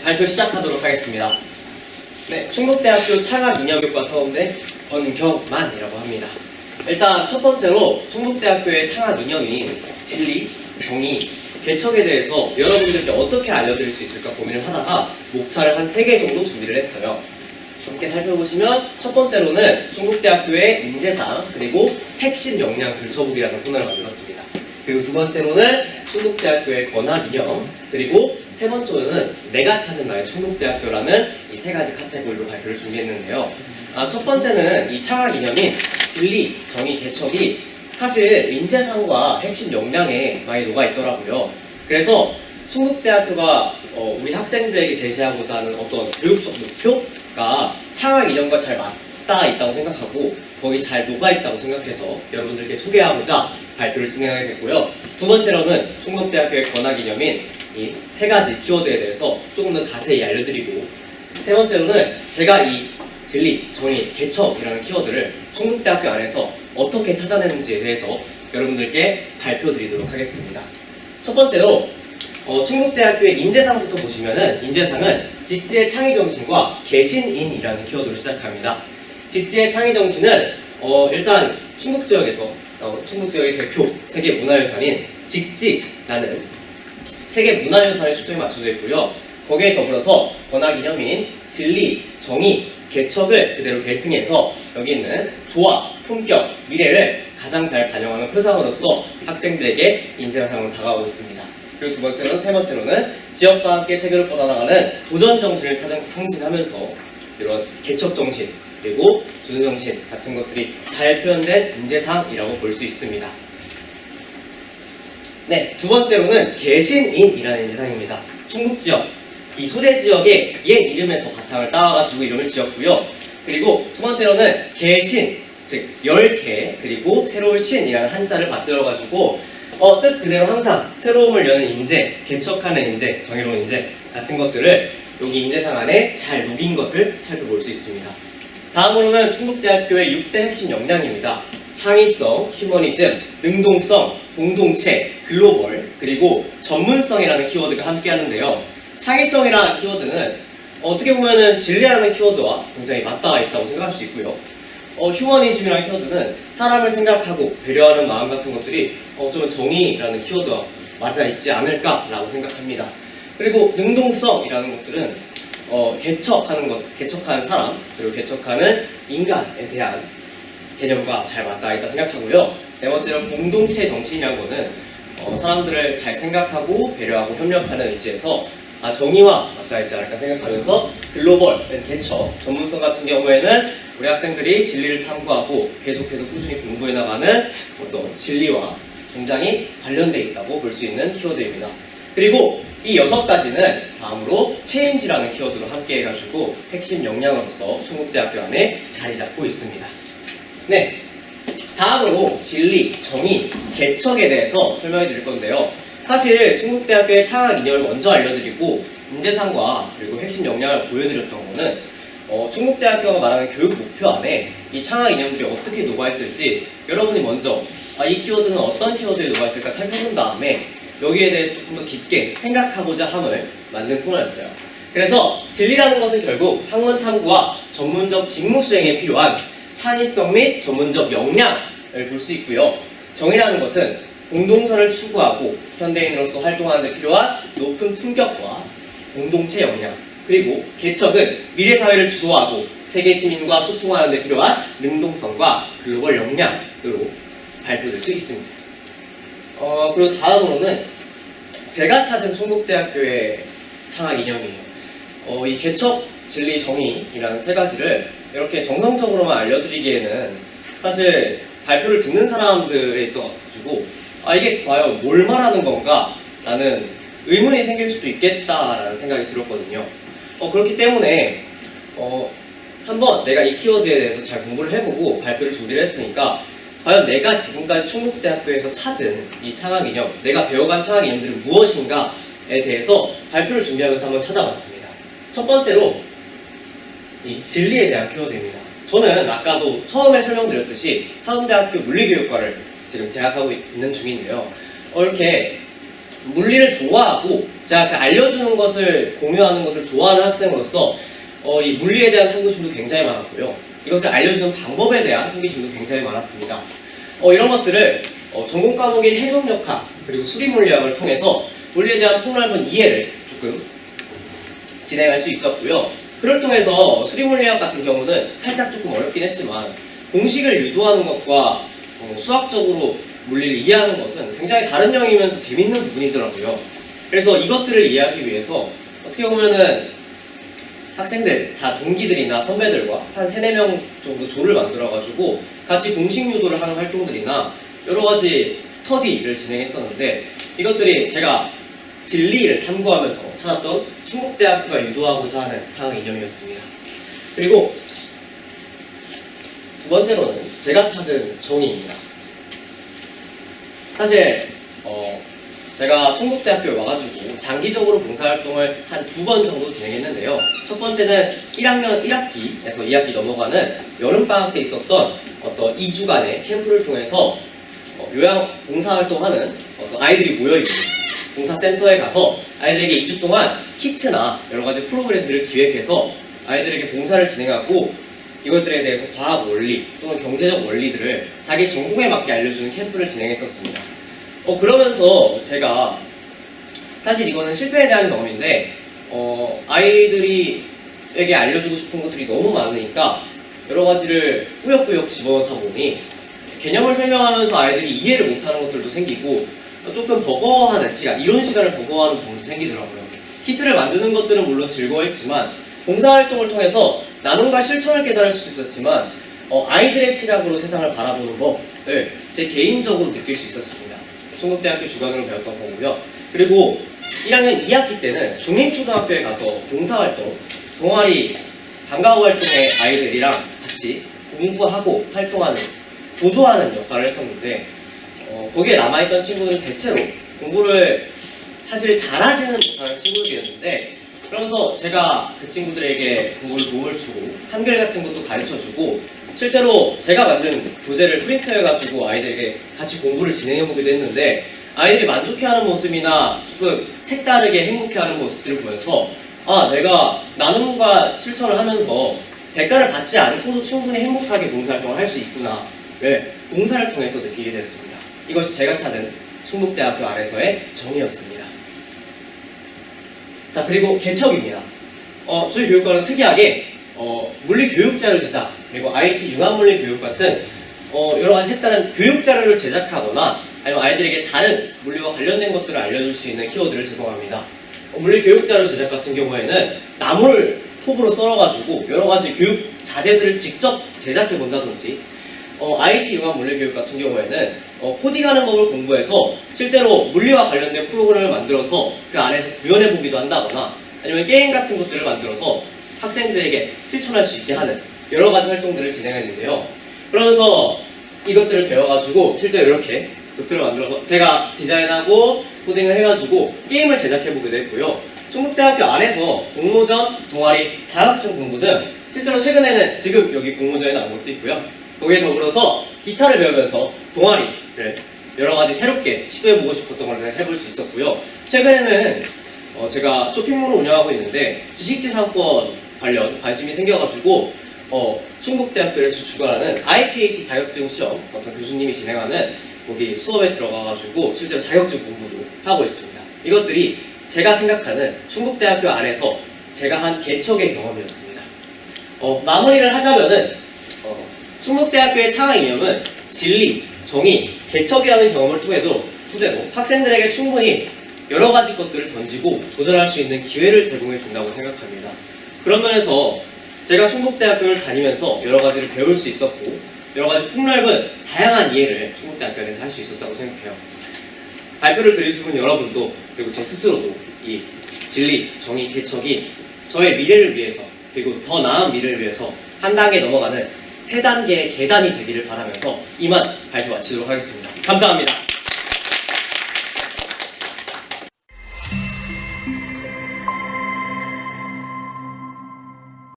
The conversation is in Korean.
발표 시작하도록 하겠습니다. 네, 충북대학교 창학인여교과 서원대 권경만이라고 합니다. 일단 첫 번째로 충북대학교의 창학이념인 진리, 정의, 개척에 대해서 여러분들께 어떻게 알려드릴 수 있을까 고민을 하다가 목차를 한 3개 정도 준비를 했어요. 함께 살펴보시면 첫 번째로는 충북대학교의 인재상 그리고 핵심 역량 들춰보기라는 코너를 만들었습니다. 그리고 두 번째로는 충북대학교의 권학이념, 그리고 세 번째로는 내가 찾은 나의 충북대학교라는 이 3가지 카테고리로 발표를 준비했는데요. 첫 번째는 이 창학이념인 진리, 정의, 개척이 사실 인재상과 핵심 역량에 많이 녹아있더라고요. 그래서 충북대학교가 우리 학생들에게 제시하고자 하는 어떤 교육적 목표가 창학이념과 잘 맞닿아 있다고 생각하고 거기 잘 녹아있다고 생각해서 여러분들께 소개하고자 발표를 진행하게 됐고요. 두 번째로는 충북대학교의 권학이념인 이 3가지 키워드에 대해서 조금 더 자세히 알려드리고, 세 번째로는 제가 이 진리, 정의, 개척이라는 키워드를 충북대학교 안에서 어떻게 찾아내는지에 대해서 여러분들께 발표드리도록 하겠습니다. 첫 번째로 충북대학교의 인재상부터 보시면은 인재상은 직지의 창의정신과 개신인이라는 키워드로 시작합니다. 직지의 창의정신은 일단 충북지역의 대표 세계문화유산인 직지라는 세계문화유산에 초점이 맞춰져 있고요. 거기에 더불어서 권학이념인 진리, 정의, 개척을 그대로 계승해서 여기 있는 조화, 품격, 미래를 가장 잘 반영하는 표상으로서 학생들에게 인재상으로 다가오고 있습니다. 그리고 세 번째로는 지역과 함께 세계로 뻗어나가는 도전정신을 상징하면서 이런 개척정신 그리고 도전정신 같은 것들이 잘 표현된 인재상이라고 볼 수 있습니다. 네, 두 번째로는 개신인이라는 인재상입니다. 충북지역, 이 소재 지역의 옛 이름에서 바탕을 따와가지고 이름을 지었고요. 그리고 두 번째로는 개신, 즉 10개, 그리고 새로운 신이라는 한자를 받들어가지고 뜻 그대로 항상 새로움을 여는 인재, 개척하는 인재, 정의로운 인재 같은 것들을 여기 인재상 안에 잘 녹인 것을 살펴볼 수 있습니다. 다음으로는 충북대학교의 6대 핵심 역량입니다. 창의성, 휴머니즘, 능동성, 공동체, 글로벌, 그리고 전문성이라는 키워드가 함께 하는데요. 창의성이라는 키워드는 어떻게 보면은 진리라는 키워드와 굉장히 맞닿아 있다고 생각할 수 있고요. 휴머니즘이라는 키워드는 사람을 생각하고 배려하는 마음 같은 것들이 어쩌면 정의라는 키워드와 맞아 있지 않을까라고 생각합니다. 그리고 능동성이라는 것들은 개척하는 사람, 그리고 개척하는 인간에 대한 개념과 잘 맞닿아 있다 생각하고요. 네 번째로 공동체 정신이라는 것은 사람들을 잘 생각하고 배려하고 협력하는 의지에서 정의와 맞닿아 있지 않을까 생각하면서 글로벌, 개척, 전문성 같은 경우에는 우리 학생들이 진리를 탐구하고 계속해서 꾸준히 공부해 나가는 어떤 진리와 굉장히 관련되어 있다고 볼 수 있는 키워드입니다. 그리고 이 6가지는 다음으로 체인지라는 키워드로 함께 해가지고 핵심 역량으로서 충북대학교 안에 자리 잡고 있습니다. 네, 다음으로 진리, 정의, 개척에 대해서 설명해 드릴 건데요. 사실 충북대학교의 창학이념을 먼저 알려드리고 인재상과 그리고 핵심 역량을 보여드렸던 거는 충북대학교가 말하는 교육 목표 안에 이 창학이념들이 어떻게 녹아있을지 여러분이 먼저 이 키워드는 어떤 키워드에 녹아있을까 살펴본 다음에 여기에 대해서 조금 더 깊게 생각하고자 함을 만든 코너였어요. 그래서 진리라는 것은 결국 학문 탐구와 전문적 직무 수행에 필요한 창의성 및 전문적 역량을 볼 수 있고요. 정의라는 것은 공동선을 추구하고 현대인으로서 활동하는 데 필요한 높은 품격과 공동체 역량, 그리고 개척은 미래사회를 주도하고 세계 시민과 소통하는 데 필요한 능동성과 글로벌 역량으로 발표될 수 있습니다. 그리고 다음으로는 제가 찾은 충북대학교의 창학이념이에요. 이 개척, 진리, 정의이라는 3가지를 이렇게 정성적으로만 알려드리기에는 사실 발표를 듣는 사람들에 있어가지고 이게 과연 뭘 말하는 건가? 라는 의문이 생길 수도 있겠다라는 생각이 들었거든요. 그렇기 때문에 한번 내가 이 키워드에 대해서 잘 공부를 해보고 발표를 준비를 했으니까 과연 내가 지금까지 충북대학교에서 찾은 이 창학이념, 내가 배워간 창학이념들은 무엇인가에 대해서 발표를 준비하면서 한번 찾아봤습니다. 첫 번째로 이 진리에 대한 키워드입니다. 저는 아까도 처음에 설명드렸듯이 사범대학교 물리교육과를 지금 재학하고 있는 중인데요. 이렇게 물리를 좋아하고 제가 그 알려주는 것을 공유하는 것을 좋아하는 학생으로서 이 물리에 대한 탐구심도 굉장히 많았고요. 이것을 알려주는 방법에 대한 호기심도 굉장히 많았습니다. 이런 것들을 전공 과목인 해석역학 그리고 수리물리학을 통해서 물리에 대한 폭넓은 이해를 조금 진행할 수 있었고요. 그걸 통해서 수리물리학 같은 경우는 살짝 조금 어렵긴 했지만 공식을 유도하는 것과 수학적으로 물리를 이해하는 것은 굉장히 다른 영역이면서 재밌는 부분이더라고요. 그래서 이것들을 이해하기 위해서 어떻게 보면은 학생들, 동기들이나 선배들과 한 3, 4명 정도 조를 만들어가지고 같이 공식 유도를 하는 활동들이나 여러가지 스터디를 진행했었는데 이것들이 제가 진리를 탐구하면서 찾았던 충북대학교가 유도하고자 하는 창학 이념이었습니다. 그리고 두 번째로는 제가 찾은 정의입니다. 사실 제가 충북대학교에 와가지고 장기적으로 봉사활동을 한 2번 정도 진행했는데요. 첫 번째는 1학년 1학기에서 2학기 넘어가는 여름방학 때 있었던 어떤 2주간의 캠프를 통해서 요양 봉사활동하는 아이들이 모여있는 봉사센터에 가서 아이들에게 2주 동안 키트나 여러가지 프로그램들을 기획해서 아이들에게 봉사를 진행하고 이것들에 대해서 과학 원리 또는 경제적 원리들을 자기 전공에 맞게 알려주는 캠프를 진행했었습니다. 그러면서 제가 사실 이거는 실패에 대한 경험인데 아이들에게 알려주고 싶은 것들이 너무 많으니까 여러 가지를 꾸역꾸역 집어넣다 보니 개념을 설명하면서 아이들이 이해를 못하는 것들도 생기고 조금 버거워하는 시간, 이런 시간을 버거워하는 부분도 생기더라고요. 키트를 만드는 것들은 물론 즐거워했지만 봉사활동을 통해서 나눔과 실천을 깨달을 수 있었지만 아이들의 시각으로 세상을 바라보는 법을 제 개인적으로 느낄 수 있었습니다. 충북대학교 주관으로 배웠던 거고요. 그리고 1학년 2학기 때는 중립초등학교에 가서 봉사활동, 동아리, 방과후 활동의 아이들이랑 같이 공부하고 활동하는, 도조하는 역할을 했었는데 거기에 남아있던 친구들은 대체로 공부를 사실 잘하지는 못하는 친구들이었는데 그러면서 제가 그 친구들에게 공부를 도움을 주고 한글 같은 것도 가르쳐주고 실제로 제가 만든 교재를 프린트해가지고 아이들에게 같이 공부를 진행해보기도 했는데 아이들이 만족해하는 모습이나 조금 색다르게 행복해하는 모습들을 보면서 내가 나눔과 실천을 하면서 대가를 받지 않고도 충분히 행복하게 봉사활동을 할 수 있구나. 봉사를 통해서 느끼게 되었습니다. 이것이 제가 찾은 충북대학교 안에서의 정의였습니다. 자, 그리고 개척입니다. 저희 교육과는 특이하게 물리 교육자료 제작, 그리고 IT 융합물리 교육 같은 여러 가지 색다른 교육 자료를 제작하거나 아니면 아이들에게 다른 물리와 관련된 것들을 알려줄 수 있는 키워드를 제공합니다. 물리 교육 자료 제작 같은 경우에는 나무를 톱으로 썰어가지고 여러 가지 교육 자재들을 직접 제작해 본다든지 IT 융합 물리 교육 같은 경우에는 코딩하는 법을 공부해서 실제로 물리와 관련된 프로그램을 만들어서 그 안에서 구현해 보기도 한다거나 아니면 게임 같은 것들을 만들어서 학생들에게 실천할 수 있게 하는 여러 가지 활동들을 진행했는데요. 그러면서 이것들을 배워가지고 실제로 이렇게 노트를 만들어서 제가 디자인하고 코딩을 해가지고 게임을 제작해보기도 했고요. 충북대학교 안에서 공모전, 동아리, 자격증 공부 등 실제로 최근에는 지금 여기 공모전에 나온 것도 있고요. 거기에 더불어서 기타를 배우면서 동아리를 여러 가지 새롭게 시도해보고 싶었던 걸 해볼 수 있었고요. 최근에는 제가 쇼핑몰을 운영하고 있는데 지식재산권 관련 관심이 생겨가지고 충북대학교를 주관하는 IPAT 자격증 시험 어떤 교수님이 진행하는 거기 수업에 들어가가지고 실제로 자격증 공부도 하고 있습니다. 이것들이 제가 생각하는 충북대학교 안에서 제가 한 개척의 경험이었습니다. 마무리를 하자면은 충북대학교의 창학 이념은 진리, 정의, 개척이라는 경험을 토대로 학생들에게 충분히 여러 가지 것들을 던지고 도전할 수 있는 기회를 제공해 준다고 생각합니다. 그런 면에서 제가 충북대학교를 다니면서 여러 가지를 배울 수 있었고 여러 가지 폭넓은 다양한 이해를 충북대학교에서 할 수 있었다고 생각해요. 발표를 들으시는 여러분도 그리고 제 스스로도 이 진리, 정의, 개척이 저의 미래를 위해서 그리고 더 나은 미래를 위해서 한 단계 넘어가는 3단계의 계단이 되기를 바라면서 이만 발표 마치도록 하겠습니다. 감사합니다.